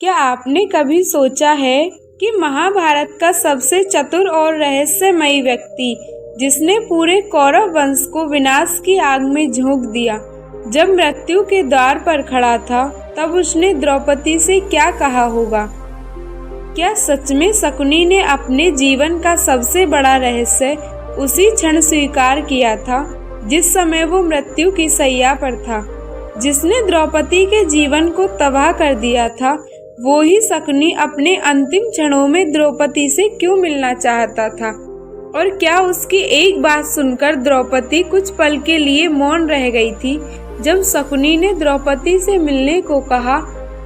क्या आपने कभी सोचा है कि महाभारत का सबसे चतुर और रहस्यमयी व्यक्ति, जिसने पूरे कौरव वंश को विनाश की आग में झोंक दिया, जब मृत्यु के द्वार पर खड़ा था, तब उसने द्रौपदी से क्या कहा होगा? क्या सच में शकुनी ने अपने जीवन का सबसे बड़ा रहस्य उसी क्षण स्वीकार किया था, जिस समय वो मृत्यु की शैया पर था? जिसने द्रौपदी के जीवन को तबाह कर दिया था, वो ही शकुनी अपने अंतिम क्षणों में द्रौपदी से क्यों मिलना चाहता था? और क्या उसकी एक बात सुनकर द्रौपदी कुछ पल के लिए मौन रह गई थी? जब शकुनी ने द्रौपदी से मिलने को कहा,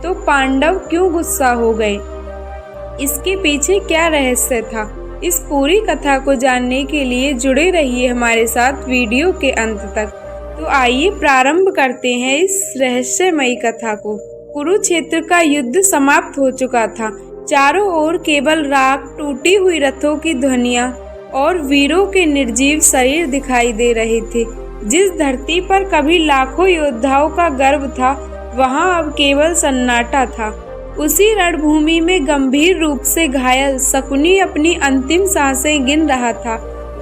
तो पांडव क्यों गुस्सा हो गए? इसके पीछे क्या रहस्य था? इस पूरी कथा को जानने के लिए जुड़े रहिए हमारे साथ वीडियो के अंत तक। तो आइए प्रारंभ करते हैं इस रहस्यमयी कथा को। कुरुक्षेत्र का युद्ध समाप्त हो चुका था। चारों ओर केवल राख, टूटी हुई रथों की ध्वनियां और वीरों के निर्जीव शरीर दिखाई दे रहे थे। जिस धरती पर कभी लाखों योद्धाओं का गर्व था, वहां अब केवल सन्नाटा था। उसी रणभूमि में गंभीर रूप से घायल शकुनी अपनी अंतिम सांसें गिन रहा था।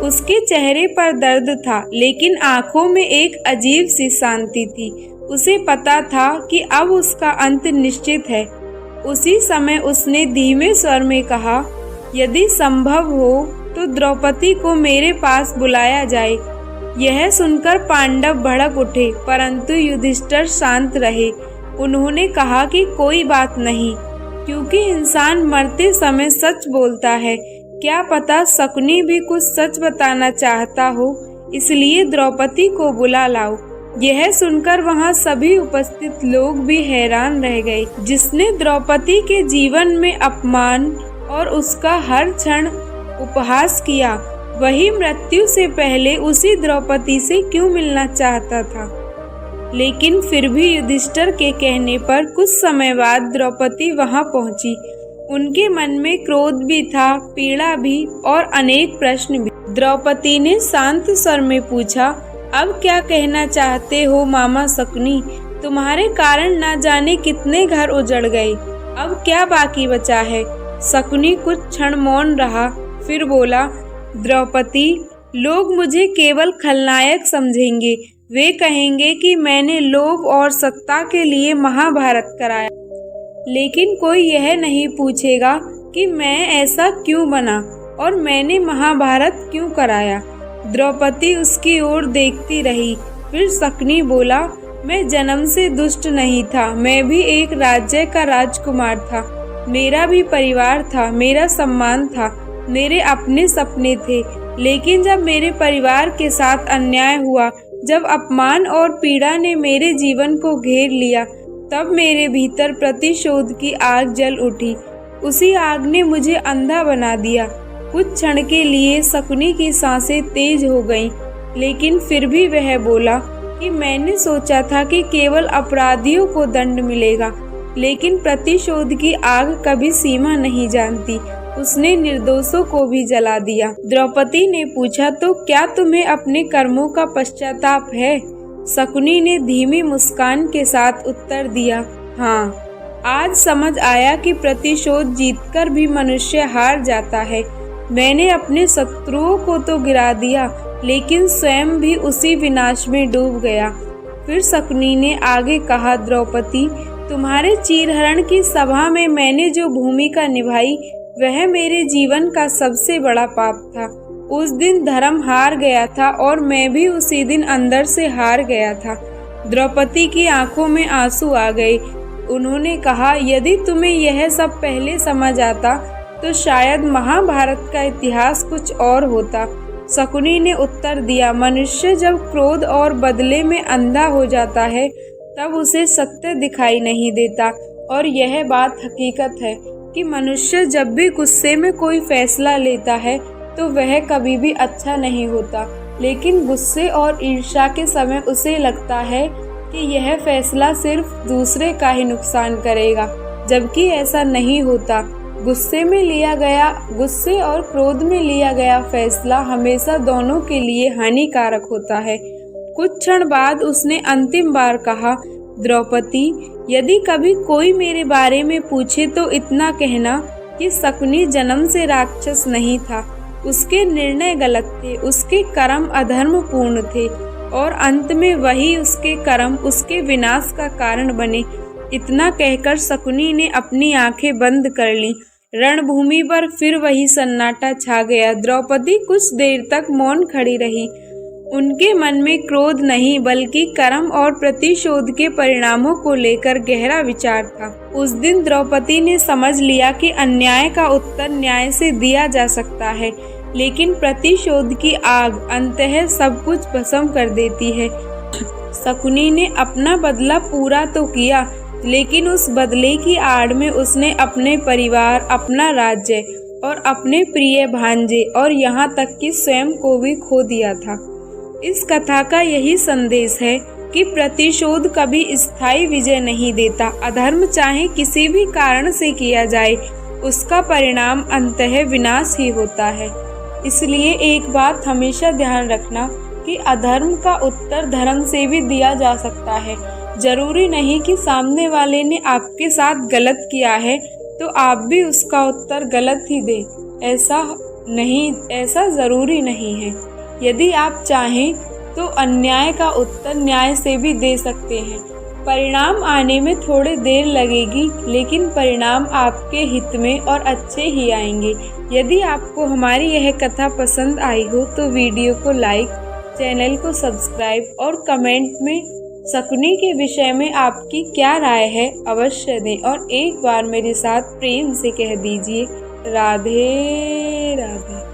उसके चेहरे पर दर्द था, लेकिन आंखों में एक अजीब सी शांति थी। उसे पता था कि अब उसका अंत निश्चित है। उसी समय उसने धीमे स्वर में कहा, यदि संभव हो तो द्रौपदी को मेरे पास बुलाया जाए। यह सुनकर पांडव भड़क उठे, परंतु युधिष्ठिर शांत रहे। उन्होंने कहा कि कोई बात नहीं, क्योंकि इंसान मरते समय सच बोलता है। क्या पता शकुनी भी कुछ सच बताना चाहता हो, इसलिए द्रौपदी को बुला लाओ। यह सुनकर वहां सभी उपस्थित लोग भी हैरान रह गए। जिसने द्रौपदी के जीवन में अपमान और उसका हर क्षण उपहास किया, वही मृत्यु से पहले उसी द्रौपदी से क्यों मिलना चाहता था? लेकिन फिर भी युधिष्ठिर के कहने पर कुछ समय बाद द्रौपदी वहां पहुंची। उनके मन में क्रोध भी था, पीड़ा भी और अनेक प्रश्न भी। द्रौपदी ने शांत स्वर में पूछा, अब क्या कहना चाहते हो मामा शकुनी? तुम्हारे कारण ना जाने कितने घर उजड़ गए, अब क्या बाकी बचा है? शकुनी कुछ क्षण मौन रहा, फिर बोला, द्रौपदी, लोग मुझे केवल खलनायक समझेंगे। वे कहेंगे कि मैंने लोभ और सत्ता के लिए महाभारत कराया, लेकिन कोई यह नहीं पूछेगा कि मैं ऐसा क्यों बना और मैंने महाभारत क्यों कराया। द्रौपदी उसकी ओर देखती रही। फिर शकुनी बोला, मैं जन्म से दुष्ट नहीं था, मैं भी एक राज्य का राजकुमार था। मेरा भी परिवार था, मेरा सम्मान था, मेरे अपने सपने थे। लेकिन जब मेरे परिवार के साथ अन्याय हुआ, जब अपमान और पीड़ा ने मेरे जीवन को घेर लिया, तब मेरे भीतर प्रतिशोध की आग जल उठी। उसी आग ने मुझे अंधा बना दिया। कुछ क्षण के लिए शकुनी की सांसें तेज हो गईं, लेकिन फिर भी वह बोला कि मैंने सोचा था कि केवल अपराधियों को दंड मिलेगा, लेकिन प्रतिशोध की आग कभी सीमा नहीं जानती। उसने निर्दोषों को भी जला दिया। द्रौपदी ने पूछा, तो क्या तुम्हें अपने कर्मों का पश्चाताप है? शकुनी ने धीमी मुस्कान के साथ उत्तर दिया, हाँ। आज समझ आया कि प्रतिशोध जीतकर भी मनुष्य हार जाता है। मैंने अपने शत्रुओं को तो गिरा दिया, लेकिन स्वयं भी उसी विनाश में डूब गया। फिर शकुनी ने आगे कहा, द्रौपदी, तुम्हारे चीरहरण की सभा में मैंने जो भूमिका निभाई, वह मेरे जीवन का सबसे बड़ा पाप था। उस दिन धर्म हार गया था और मैं भी उसी दिन अंदर से हार गया था। द्रौपदी की आंखों में आंसू आ गए। उन्होंने कहा, यदि तुम्हें यह सब पहले समझ आता तो शायद महाभारत का इतिहास कुछ और होता। शकुनी ने उत्तर दिया, मनुष्य जब क्रोध और बदले में अंधा हो जाता है, तब उसे सत्य दिखाई नहीं देता। और यह बात हकीकत है कि मनुष्य जब भी गुस्से में कोई फैसला लेता है, तो वह कभी भी अच्छा नहीं होता। लेकिन गुस्से और ईर्ष्या के समय उसे लगता है कि यह फैसला सिर्फ दूसरे का ही नुकसान करेगा, जबकि ऐसा नहीं होता। गुस्से और क्रोध में लिया गया फैसला हमेशा दोनों के लिए हानिकारक होता है। कुछ क्षण बाद उसने अंतिम बार कहा, द्रौपदी, यदि कभी कोई मेरे बारे में पूछे तो इतना कहना कि शकुनी जन्म से राक्षस नहीं था। उसके निर्णय गलत थे, उसके कर्म अधर्मपूर्ण थे और अंत में वही उसके कर्म उसके विनाश का कारण बने। इतना कहकर शकुनी ने अपनी आंखें बंद कर लीं। रणभूमि पर फिर वही सन्नाटा छा गया। द्रौपदी कुछ देर तक मौन खड़ी रही। उनके मन में क्रोध नहीं बल्कि कर्म और प्रतिशोध के परिणामों को लेकर गहरा विचार था। उस दिन द्रौपदी ने समझ लिया कि अन्याय का उत्तर न्याय से दिया जा सकता है, लेकिन प्रतिशोध की आग अंततः सब कुछ भस्म कर देती है। शकुनी ने अपना बदला पूरा तो किया, लेकिन उस बदले की आड़ में उसने अपने परिवार, अपना राज्य और अपने प्रिय भांजे और यहाँ तक कि स्वयं को भी खो दिया था। इस कथा का यही संदेश है कि प्रतिशोध कभी स्थायी विजय नहीं देता। अधर्म चाहे किसी भी कारण से किया जाए, उसका परिणाम अंततः विनाश ही होता है। इसलिए एक बात हमेशा ध्यान रखना कि अधर्म का उत्तर धर्म से भी दिया जा सकता है। जरूरी नहीं कि सामने वाले ने आपके साथ गलत किया है तो आप भी उसका उत्तर गलत ही दें। ऐसा जरूरी नहीं है। यदि आप चाहें तो अन्याय का उत्तर न्याय से भी दे सकते हैं। परिणाम आने में थोड़ी देर लगेगी, लेकिन परिणाम आपके हित में और अच्छे ही आएंगे। यदि आपको हमारी यह कथा पसंद आई हो तो वीडियो को लाइक, चैनल को सब्सक्राइब और कमेंट में शकुनी के विषय में आपकी क्या राय है अवश्य दें और एक बार मेरे साथ प्रेम से कह दीजिए राधे राधे।